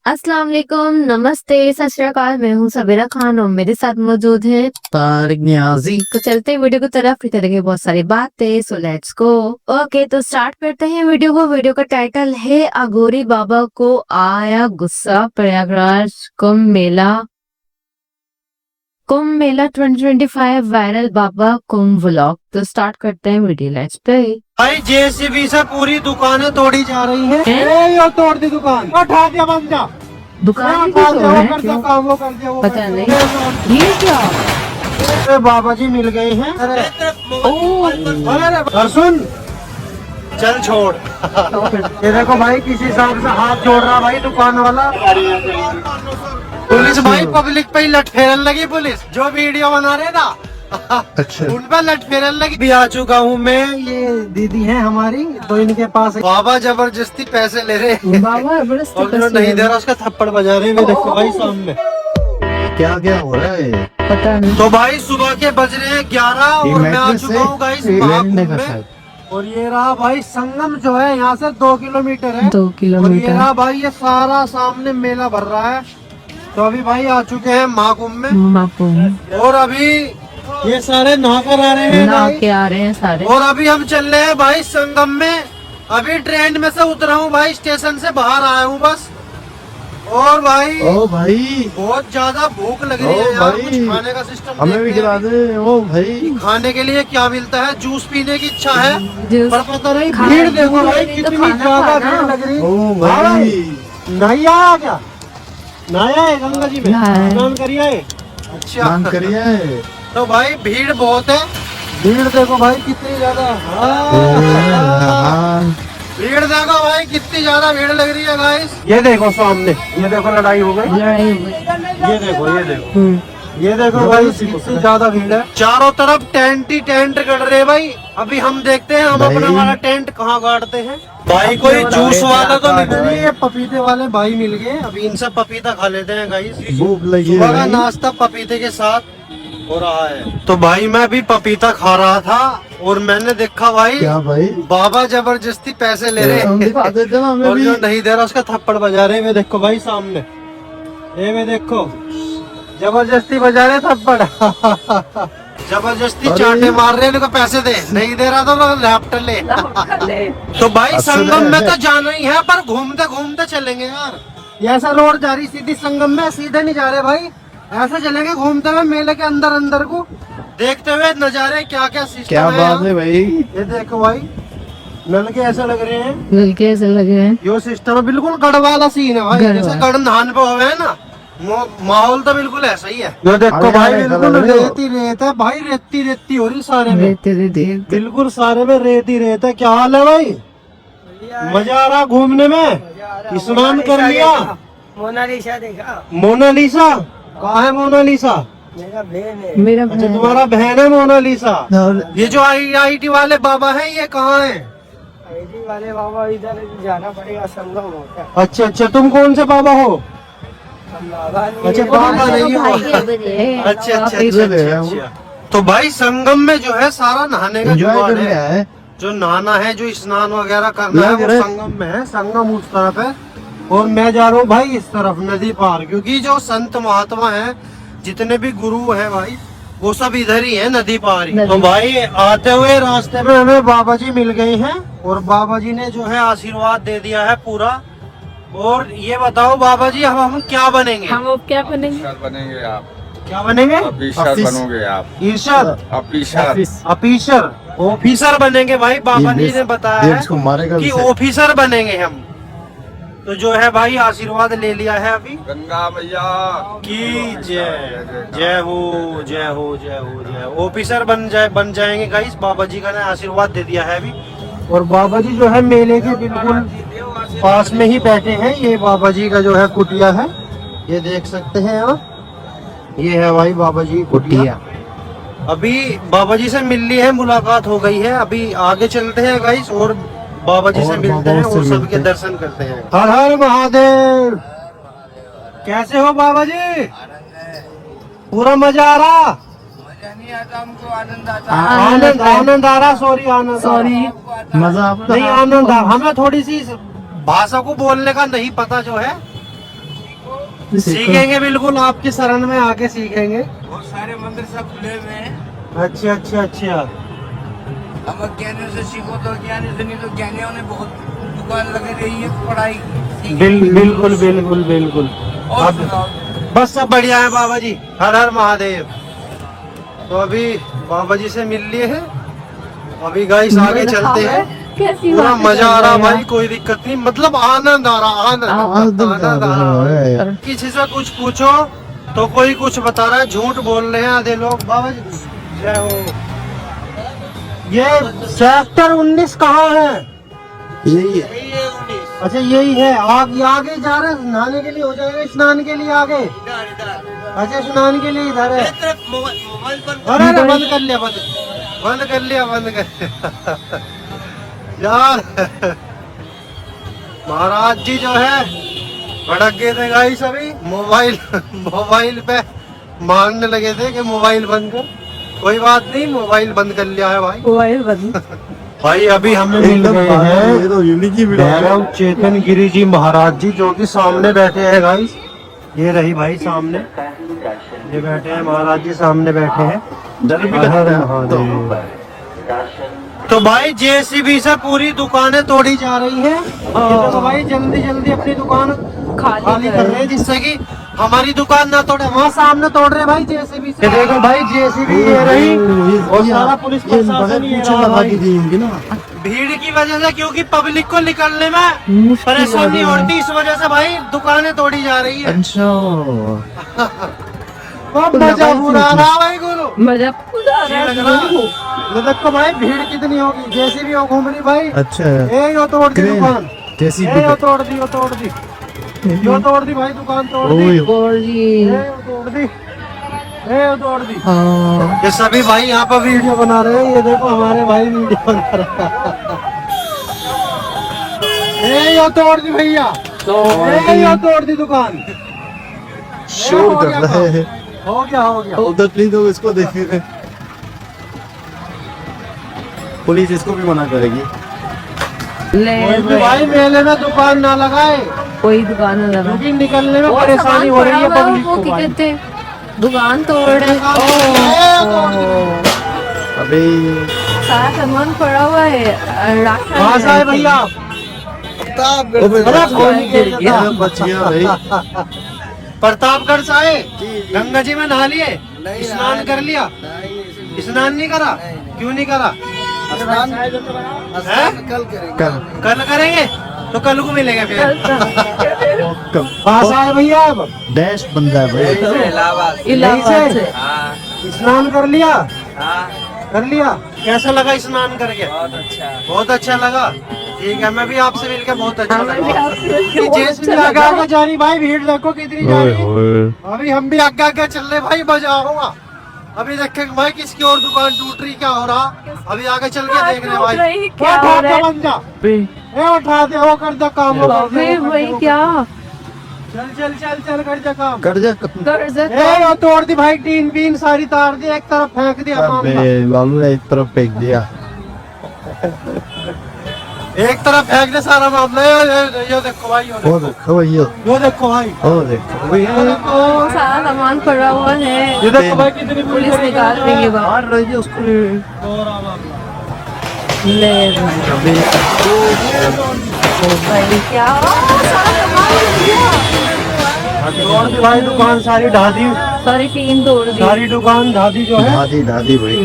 अस्सलाम वालेकुम, नमस्ते, सत श्री अकाल। मैं हूँ सबीरा खान और मेरे साथ मौजूद है तारिक नियाजी। तो चलते हैं वीडियो की तरफ। इस तरह की बहुत सारी बातें, सो लेट्स गो। ओके, तो स्टार्ट करते हैं वीडियो को। वीडियो का टाइटल है अघोरी बाबा को आया गुस्सा, प्रयागराज कुंभ मेला 2025 वायरल बाबा कुंभ व्लॉग। तो स्टार्ट करते हैं वीडियो, लेट्स प्ले। भाई जेसीबी से पूरी दुकानें तोड़ी जा रही हैं। हैं? तोड़ दी दुकान, उठा दिया बंदा। दुकान भी उठा तो दिया, है, वो कर दिया क्यों? काम, वो कर दिया, वो पता कर नहीं दिया। ये क्या। अरे बाबा जी मिल गए हैं। और सुन, चल छोड़। ये देखो भाई, किसी हिसाब से हाथ जोड़ रहा भाई दुकान वाला। पुलिस भाई पब्लिक पे ही लट फेरन लगी। पुलिस जो वीडियो बना रहे ना, अच्छा। उन पर लट फेरन लगी। भी आ चुका हूँ मैं। ये दीदी है हमारी, तो इनके पास बाबा जबरदस्ती पैसे ले रहे हैं। बाबा और जो जबरदस्ती नहीं दे रहा उसका थप्पड़ बजा रहे हैं। देखो भाई सामने क्या क्या हो रहा है? पता नहीं। तो भाई सुबह के बज रहे हैं 11 और मैं आ चुका हूँ गाइस महाकुंभ में। और ये रहा भाई संगम, जो है यहाँ से 2 किलोमीटर है। 2 और ये किलोमीटर रहा भाई, ये सारा सामने मेला भर रहा है। तो अभी भाई आ चुके हैं महाकुंभ में। और अभी ये सारे नहा कर आ रहे हैं ना भाई। के आ रहे हैं सारे। और अभी हम चल रहे हैं भाई संगम में। अभी ट्रेन में से उतरा हूँ भाई, स्टेशन से बाहर आया हूँ बस। और भाई ओ भाई, बहुत ज्यादा भूख लग रही है ओ यार। भाई, कुछ खाने का सिस्टम हमें भी खिला दे। ओ भाई, खाने के लिए क्या मिलता है? जूस पीने की इच्छा है, जूस पर पता नहीं खाना भीड़ देखो भाई नहीं तो कितनी खाना ज्यादा खाना। भीड़ लग रही। ओ हाँ भाई, नहीं आया क्या? नया है गंगा जी में नहाया है। स्नान करिए। अच्छा मान करिए। तो भाई भीड़ बहुत है। भीड़ देखो भाई कितनी ज्यादा। हाँ। भीड़ देखो भाई कितनी ज्यादा भीड़ लग रही है गाइस। ये देखो सामने, ये देखो लड़ाई हो गई। लड़ाई हो गई। ये देखो, ये देखो, ये देखो भाई कितनी ज्यादा भीड़ है। चारों तरफ टेंट ही टेंट गड़ रहे हैं भाई। अभी हम देखते हैं हम भाई। अपना वाला टेंट कहाँ गाड़ते हैं। भाई कोई जूस वाला तो मिल नहीं, ये पपीते वाले भाई मिल गए। अभी इनसे पपीता खा लेते हैं गाइस। भूख लगी सुबह है का भाई। नाश्ता पपीते के साथ हो रहा है। तो भाई मैं भी पपीता खा रहा था और मैंने देखा भाई क्या भाई? बाबा जबरदस्ती पैसे ले रहे हम हैं। दिखा देते ना हमें और भी। जो नहीं दे रहा उसका थप्पड़ बजा रहे हैं। वे देखो भाई सामने, ये वे देखो जबरदस्ती बजा रहे थप्पड़। जबरदस्ती अरे। चाटे मार रहे हैं, इनको पैसे दे। नहीं दे रहा तो लैपटॉप ले। तो भाई अच्छा संगम में है। तो जाना ही है, पर घूमते घूमते चलेंगे यार। ये ऐसा रोड जा रही सीधी संगम में, सीधे नहीं जा रहे भाई, ऐसे चलेंगे घूमते हुए मेले के अंदर अंदर को देखते हुए नजारे। क्या क्या सिस्टम क्या है बात यहाँ। है भाई? ये देखो भाई, नल के ऐसे लग रहे हैं। नल के ऐसे लगे हैं। यो सिस्टम है, बिल्कुल गढ़ वाला सीन है भाई। गढ़ जैसे वाला। गढ़ नहान पे हुए है ना, माहौल तो बिल्कुल ऐसा ही है। यो देखो अरे भाई, अरे बिल्कुल अरे। रेत ही रेत है भाई। रेती रेती हो रही सारे में, तेरे देख बिल्कुल सारे में रेत ही रेत है। क्या हाल है भाई? मजा आ रहा घूमने में? स्नान कर लिया? मोनालिसा देखा? मोनालिसा कहाँ है? मोनालिसा मेरा बहन है। मेरा अच्छा, बहन। तुम्हारा बहन है मोनालिसा। और ये जो IIT वाले बाबा है, ये कहाँ है? आईटी वाले बाबा इधर जाना पड़ेगा, संगम होता है। अच्छा अच्छा, तुम कौन से बाबा हो? बाबा नहीं अच्छा, है। बाबा नहीं हो। भाई है बड़े। अच्छा अच्छा आप अच्छा इधर है अच्छा, अच्छा। तो भाई संगम में जो है सारा नहाने का एंजॉय जुगाड़ करने है। आए। जो नहाना है, जो स्नान वगैरह करना है, लग वो रहा है। संगम में है। संगम उस तरफ है और मैं जा रहा हूँ भाई इस तरफ नदी पार। क्योंकि जो संत महात्मा है, जितने भी गुरु है भाई, वो सब इधर ही है, नदी पार ही। तो भाई आते हुए रास्ते में हमें बाबा जी मिल गए हैं और बाबा जी ने जो है आशीर्वाद दे दिया है पूरा। और ये बताओ बाबा जी, हम क्या बनेंगे? हम अब क्या बनेंगे? ऑफिसर बनेंगे आप। क्या बनेंगे? ऑफिसर ऑफिस- बनोगे आप। ईर्षद ऑफिसर। ऑफिसर ऑफिसर बनेंगे भाई। बाबा जी ने बताया ये है इसको मारेगा कि इसे। ऑफिसर बनेंगे हम। तो जो है भाई आशीर्वाद ले लिया है अभी गंगा मैया की जय। जय हो, जय हो, जय हो, जय हो। ऑफिसर बन जाएंगे गाइस। बाबा जी का ने आशीर्वाद दे दिया है अभी। और बाबा जी जो है मेले के बिल्कुल पास में ही बैठे हैं। ये बाबा जी का जो है कुटिया है, ये देख सकते हैं आप। ये है भाई बाबा जी की कुटिया। अभी बाबा जी से मिल ली है, मुलाकात हो गई है। अभी आगे चलते हैं गाइस और बाबा जी से और मिलते बाबा हैं से और सबके मिलते हैं। दर्शन करते हैं। हर हर महादेव। कैसे हो बाबा जी? पूरा मजा आ रहा? मजा नहीं आता हमको, आनंद आता। आनंद आनंद आ रहा। सॉरी, आनंद सॉरी। मजा आपका। नहीं, आनंद आ। हमें थोड़ी सी भाषा को बोलने का नहीं पता जो है, सीखेंगे बिल्कुल, आपके शरण में आके सीखेंगे। बहुत सारे मंदिर सब खुले हुए हैं। अच्छा अच्छा अच्छा। अब अज्ञानियों से सीखो तो अज्ञानी से, नहीं तो ज्ञानियों ने बहुत दुकान लगी रही है पढ़ाई की। बिल्कुल बिल्कुल बिल्कुल। और अब सुनाओ। बस सब बढ़िया है बाबा जी, हर हर महादेव। तो अभी बाबा जी से मिल लिए हैं, अभी गाइस आगे चलते हैं। कैसी पूरा बातें मजा आ कर रहा रहे भाई, हैं कोई दिक्कत नहीं, मतलब आनंद आ रहा, आनंद आनंद आ रहा है। किसी से कुछ पूछो तो कोई कुछ बता रहा है, झूठ बोल रहे हैं आधे लोग। बाबा जी जय हो। ये सेक्टर 19 कहाँ है? यही है। अच्छा यही है, आगे आगे जा रहे हैं, नहाने के लिए हो जाएगा, स्नान के लिए आगे। अच्छा स्नान के लिए इधर है। अरे अरे बंद कर लिया, बंद कर लिया, बंद कर लिया। यार महाराज जी जो है भड़क गए थे गाइस, सभी मोबाइल पे मारने लगे थे कि मोबाइल बंद कर। कोई बात नहीं, मोबाइल बंद कर लिया है भाई। मोबाइल बंद। भाई अभी हम मिल गए ये हैं तो यूनिक ही वीडियो है। भैरव चेतन गिरी जी महाराज जी, जो कि सामने बैठे हैं गाइस। ये रही भाई सामने, ये बैठे हैं महाराज जी, सामने बैठे हैं। डर भी हर हर लगता है। महादेव। तो भाई जेसीबी से पूरी दुकानें तोड़ी जा रही हैं। ये तो भाई जल्दी जल्दी अपनी दुकान खाली कर रहे हैं, जिससे कि हमारी दुकान ना तोड़े। वहाँ सामने तोड़ रहे हैं भाई जेसीबी से। ये देखो भाई जेसीबी ये रही, और सारा पुलिस प्रशासन ये रहा लगा भाई। दी थी इनकी ना। भीड़ की वजह से, क्योंकि पब्लिक को निकलने में परेशानी होती, इस वजह से भाई दुकानें तोड़ी जा रही है। अच्छा बहुत मजा पूरा आ रहा भाई गुरु। मजा पूरा आ रहा लग है। रहा। ये देखो भाई भीड़ कितनी होगी, जैसी भी हो घूम रही भाई। अच्छा ए यो तोड़ दी क्रेन। दुकान, जैसी ए यो तोड़ दी, यो तोड़ दी, यो तोड़ दी भाई, दुकान तोड़ दी। ओए और जी ए यो तोड़ दी, ए यो तोड़ दी। हाँ। ये सभी भाई यहाँ पर वीडियो बना रहे हैं। ये देखो हमारे भाई वीडियो बना रहे हैं। ए यो तोड़ दी भैया, ए यो तोड़ दी दुकान। शोर कर रहा है। हो गया हो गया। उधर प्लीज लोग इसको देखेंगे, पुलिस इसको भी मना करेगी। ले कोई भी भाई मेले में दुकान ना लगाए, कोई दुकान न लगा। क्योंकि निकलने में और परेशानी हो रही है सामान पब्लिक वो को क्या भाई। कहते हैं, दुकान तोड़ रहे अबे सारा सामान पड़ा हुआ है। राशन कहाँ से आए भैया? अबे अरे कोई नहीं गिर ये गया। बच गया भाई। प्रतापगढ़ से आए, गंगा जी में नहा लिए, स्नान कर लिया? स्नान नहीं करा? क्यों नहीं करा? हैं? कल करेंगे तो कल को मिलेंगे फिर। कहाँ से आए भैया अब? डैश बंदा है भाई। इलाहाबाद। इलाहाबाद से। हाँ स्नान कर लिया? हाँ कर लिया। कैसा लगा स्नान करके? बहुत अच्छा। बहुत अच्छा लगा। ठीक है, मैं भी आपसे मिलकर बहुत अच्छा हमें भी लगा। आपसे मिलके कि बहुत जैसे अच्छा भी आगे लगा। आगे जा रही भाई, भीड़ देखो कितनी जा रही है। अभी हम भी आगे आगे चल रहे भाई, मजा होगा। अभी देखेंगे भाई किसकी और दुकान टूट रही, क्या हो रहा। अभी आगे चल के देख रहे हैं भाई। टूट रही, क्या उठा हो रहा दे है? बंदा, ए उठा दे, वो कर दे काम, वो कर दे, अबे वो कर भाई दे, वो क्या चल चल चल चल कर दे काम। कर जा। कर्ज ए वो तोड़ दी भाई, टीन बीन सारी तार दी, एक तरफ फेंक दिया मामला। अबे लालू ने एक तरफ फेंक दिया। एक तरफ फेंक दे सारा मामला। ये देखो भाई, वो ये देखो भाई, ये देखो भाई, देखो ये देखो, सारा सामान पड़ा हुआ है। ये देखो भाई कितनी पुलिस निकाल रही है बाहर। मार रही है उसको। ले भाई क्या सारा सामान मिल गया। तोड़ दी भाई दुकान सारी, ढा दी सारी टीम तोड़ दी। सारी दुकान, ढा दी जो है। दादी भाई।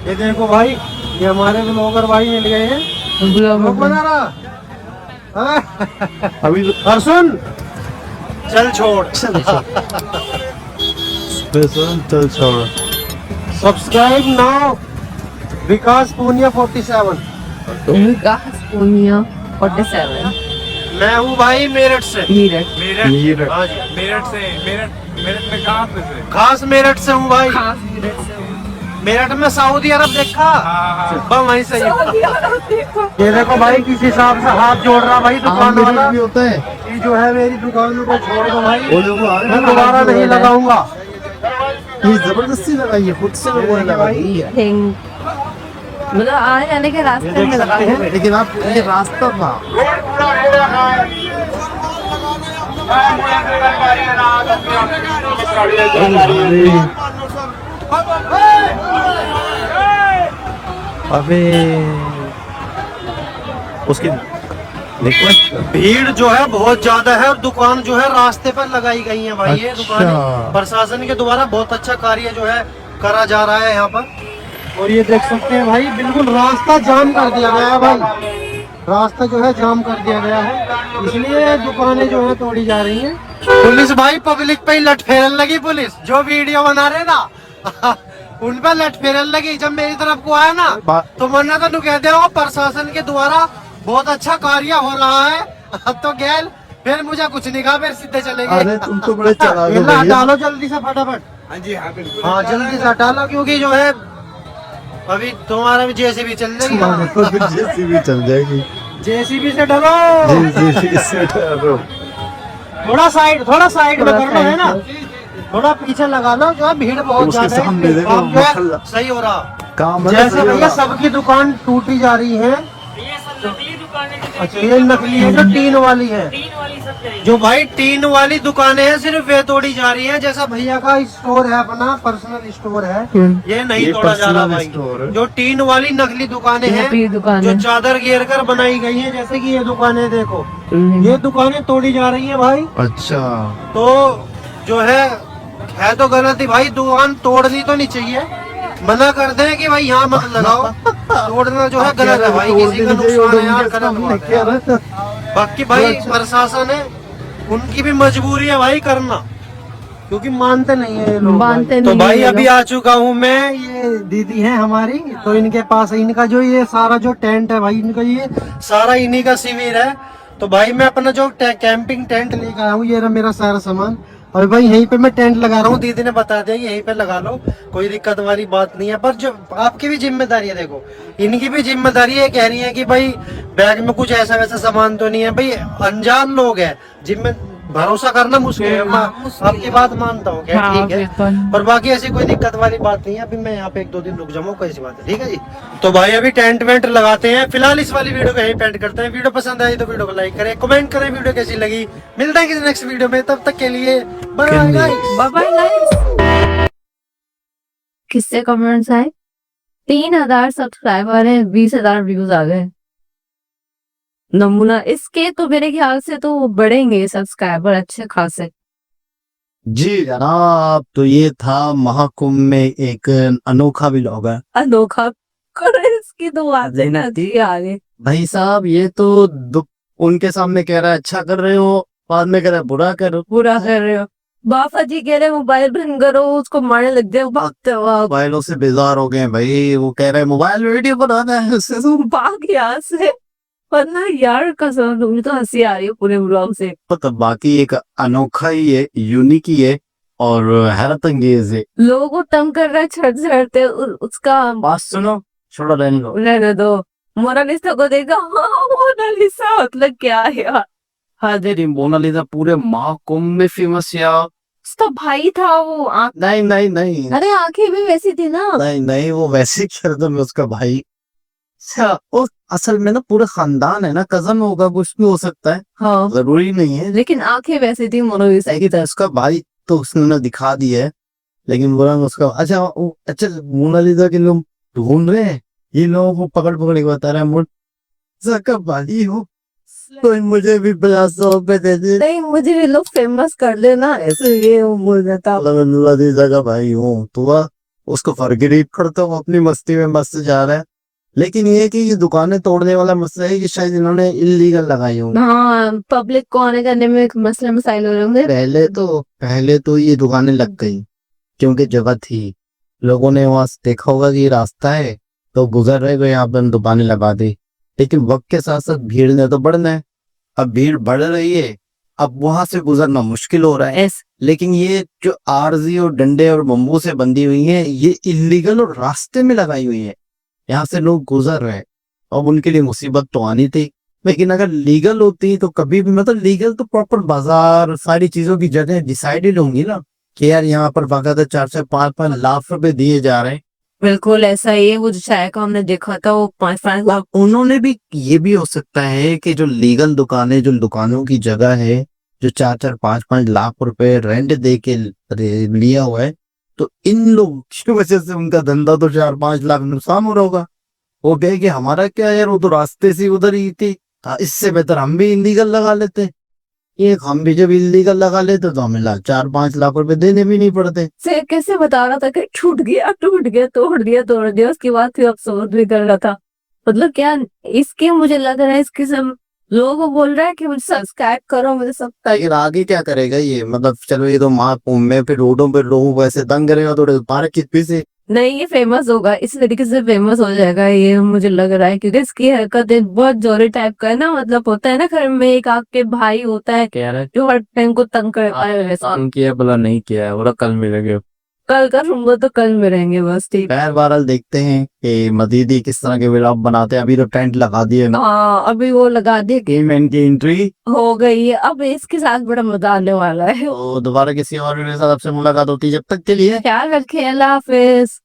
ये देखो भाई, ये हमारे ब्लॉगर भाई मिल गए हैं। ब्लॉग बना रहा। हाँ? अभी और सुन, चल छोड़, चल चल छोड़। सब्सक्राइब नाउ विकास पूनिया 47। विकास पूनिया 47 मैं हूँ भाई मेरठ से। मीरठ। मेरठ। हाँ जी, मेरठ से। मेरठ में कहाँ पे से? खास मेरठ से हूँ भाई। खास मीरठ से हूँ। मेरठ में सऊदी अरब देखा, बस वहीं से ही। सऊदी अरब देखो। ये देखो भाई किस हिसाब से हाथ जोड़ रहा भाई दुकान वाला। भी होता है। ये जो है मेरी दुकान को छोड़ दो भाई, वो देखो आगे मैं दोबारा नहीं लगाऊंगा। ये जबरदस्ती लगाई है, खुद से लोगों ने लगाई है। थिंक मतलब आने जाने के रास्ते में लगा है। लेकिन आप ये रास्ता था। अबे उसकी भीड़ जो है बहुत ज्यादा है और दुकान जो है रास्ते पर लगाई गई है भाई। ये अच्छा। दुकान प्रशासन के द्वारा बहुत अच्छा कार्य जो है करा जा रहा है यहाँ पर। और ये देख सकते हैं भाई बिल्कुल रास्ता जाम कर दिया गया है भाई, रास्ता जो है जाम कर दिया गया है, इसलिए दुकानें जो है तोड़ी जा रही हैं। पुलिस भाई पब्लिक पे ही लट फेरन लगी, पुलिस जो वीडियो बना रहे ना उन पर लट फेरन लगी। जब मेरी तरफ को आया ना तो मरना तो कह दे प्रशासन के द्वारा बहुत अच्छा कार्य हो रहा है। अब तो गैल फिर मुझे कुछ नहीं कहा, फिर सीधे चले गए। अरे तुम तो बड़े चालाक हो इल्ला भैया। डालो जल्दी से फटाफट। हाँ जी हाँ बिल्कुल। हाँ जल्दी से हटा लो क्योंकि जो है अभी तुम्हारा भी जेसीबी चल जाएगी। तुम्हारे को भी जेसीबी चल जाएगी। जेसीबी से डरो, जेसीबी से डरो। थोड़ा साइड में कर लो है ना, थोड़ा पीछे लगा लो, जो है भीड़ बहुत उसके ज्यादा सामने है, देखो, काम जो है माशाल्लाह। सही हो रहा। काम जैसे भैया सबकी दुकान टूटी जा रही है। अच्छा ये नकली है जो टीन वाली है, जो भाई टीन वाली दुकानें हैं सिर्फ वे तोड़ी जा रही हैं। जैसा भैया का स्टोर है, अपना पर्सनल स्टोर है, ये नहीं ये तोड़ा जा रहा personal भाई। स्टोर है। जो टीन वाली नकली दुकानें नकली हैं दुकानें। जो चादर घेर कर बनाई गई हैं, जैसे कि ये दुकानें देखो, ये दुकानें तोड़ी जा रही हैं भाई। अच्छा तो जो है तो गलत ही भाई, दुकान तोड़नी तो नहीं चाहिए, मना कर दें कि भाई यहाँ मत लगाओ। तोड़ना जो है गलत है भाई, किसी का नुकसान है यार, गलत बात है। बाकी भाई प्रशासन है, उनकी भी मजबूरी है भाई करना, क्योंकि मानते नहीं है ये लोग मानते भाई। तो नहीं भाई है अभी आ चुका हूँ मैं, ये दीदी है हमारी, तो इनके पास इनका जो ये सारा जो टेंट है भाई, इनका ये सारा इन्हीं का शिविर है। तो भाई मैं अपना जो कैंपिंग टेंट लेकर आया हूँ, ये रहा मेरा सारा सामान, और भाई यहीं पे मैं टेंट लगा रहा हूँ। दीदी ने बता दिया कि यहीं पे लगा लो, कोई दिक्कत वाली बात नहीं है। पर जो आपकी भी जिम्मेदारी है, देखो इनकी भी जिम्मेदारी है, कह रही है कि भाई बैग में कुछ ऐसा वैसा सामान तो नहीं है। भाई अनजान लोग हैं, जिम्मे भरोसा करना मुश्किल है। मैं आपकी बात मानता हूँ, क्या हाँ, ठीक है, बिल्कुल। पर बाकी ऐसी कोई दिक्कत वाली बात नहीं है। अभी मैं यहाँ पे 1-2 दिन रुक जाऊंगा, कैसी बात है, ठीक है जी। तो भाई अभी टेंट वेंट लगाते हैं, फिलहाल इस वाली वीडियो को यहीं पेंट करते हैं। वीडियो पसंद आई तो वीडियो को लाइक करें, कमेंट करें वीडियो कैसी लगी। मिलते हैं किसी नेक्स्ट वीडियो में, तब तक के लिए bye bye guys. Bye bye guys. किससे कमेंट्स आए? 3000 सब्सक्राइबर है, 20,000 व्यूज आ गए। नमूना इसके तो मेरे ख्याल से तो बढ़ेंगे सब्सक्राइबर अच्छे खासे। जी जनाब, तो ये था महाकुंभ में एक अनोखा व्लॉग है। अनोखा करो, इसकी तो बात है ना जी आगे। भाई साहब ये तो उनके सामने कह रहा है अच्छा कर रहे हो, बाद में कह रहा है बुरा करो। पूरा कर रहे हो, बाबा जी कह रहे मोबाइल बंद करो, उसको मारने लग जाए, भागते भाग मोबाइलों से बेजार हो गए भाई, वो कह रहे हैं मोबाइल में वीडियो बनाना है उससे तुम भाग यहाँ से, वरना यार कसम मुझे तो हंसी आ रही है पूरे ब्लॉग से। तो बाकी एक अनोखा ही है, यूनिक ही है और हैरत अंगेज है। लोगों को तंग कर रहा है छड़ छड़ते, उसका बात सुनो, छोड़ो रहने दो। रहने दो। मोनालिसा को देखा, हाँ मोनालिसा मतलब क्या है यार। हाँ तेरी मोनालिसा पूरे महाकुंभ में फेमस यार। उसका भाई था वो नहीं नहीं नहीं अरे आंखें भी वैसी थी ना। नहीं नहीं, वो वैसे किरदार में उसका भाई। अच्छा वो असल में ना पूरे खानदान है ना, कजन होगा, कुछ भी हो सकता है, हाँ जरूरी नहीं है। लेकिन आंखें वैसी थी मोनालिसा की। उसका भाई तो उसने दिखा दिया है, लेकिन बोला उसका अच्छा मोनालिसा के लोग ढूंढ रहे हैं, ये लोगों को पकड़ पकड़ के बता रहे हैं मोनालिसा का भाई हो, तो मुझे भी 50 रुपए दे दे। नहीं मुझे भी लोग फेमस कर लेना, ऐसे ये बोल देता। मोनालिसा का भाई हो तो वह उसको फर्क करता हूँ, अपनी मस्ती में मस्त जा रहा है। लेकिन ये कि ये दुकानें तोड़ने वाला मसला है कि शायद इन्होंने इलीगल लगाई होंगी। हाँ पब्लिक को आने करने में मसले मसाइल हो रहे होंगे। पहले तो ये दुकानें लग गई क्योंकि जगह थी, लोगों ने वहां देखा होगा कि ये रास्ता है तो गुजर रहे गए, यहाँ पर हम दुकानें लगा दी। लेकिन वक्त के साथ साथ भीड़ ने तो बढ़ना है, अब भीड़ बढ़ रही है, अब वहां से गुजरना मुश्किल हो रहा है। लेकिन ये जो आरजी और डंडे और बम्बू से बंधी हुई है, ये इलीगल और रास्ते में लगाई हुई है, यहाँ से लोग गुजर रहे हैं। अब उनके लिए मुसीबत तो आनी थी, लेकिन अगर लीगल होती तो कभी भी, मतलब लीगल तो प्रॉपर बाजार सारी चीजों की जगह डिसाइडेड होंगी ना कि यार यहाँ पर बाकायदा 4-5 लाख रुपए दिए जा रहे हैं। बिल्कुल ऐसा ही है, वो जो चाय का हमने देखा था वो 5-5 लाख। उन्होंने भी, ये भी हो सकता है कि जो लीगल दुकानें, जो दुकानों की जगह है, जो 4-4 5-5 लाख रुपए रेंट दे के लिया हुआ है, तो इन लोग की वजह से उनका धंधा तो 4-5 लाख नुकसान हो रहा होगा। वो कहे कि हमारा क्या यार, वो तो रास्ते से उधर ही थी, इससे बेहतर हम भी इलीगल लगा लेते। ये हम भी जब इलीगल लगा लेते तो हमें 4-5 लाख रुपए देने भी नहीं पड़ते। से कैसे बता रहा था कि टूट गया तोड़ दिया, उसके बाद फिर अफसोस भी कर रहा था। मतलब क्या इसके, मुझे लग रहा है इसके सब लोगों को बोल रहा है कि मुझे सब्सक्राइब करो, मुझे सब लेकिन आगे क्या करेगा ये, मतलब चलो ये तो में फिर रोडों पे लोगों को ऐसे तंग करेगा, थोड़े पार्क किस से नहीं, ये फेमस होगा, इस तरीके से फेमस हो जाएगा ये, मुझे लग रहा है, क्योंकि इसकी हरकतें बहुत जोरे टाइप का है ना। मतलब होता है ना घर में एक आपके भाई होता है कह रहा है जो हर टाइम को तंग करता है, वैसा। काम किया बोला नहीं किया है, बोला कल मिलेंगे। कल करूंगा तो कल मिलेंगे, बस ठीक। खैर बहरहाल देखते हैं कि मदीदी किस तरह के व्लॉग बनाते हैं। अभी तो टेंट लगा दिए ना, हाँ, अभी वो लगा दे गेम एंड की एंट्री। हो गई है, अब इसके साथ बड़ा मजा आने वाला है। तो दोबारा किसी और वीडियो के साथ आपसे मुलाकात होती है, जब तक के लिए ख्याल रखे, अल्लाह हाफिज।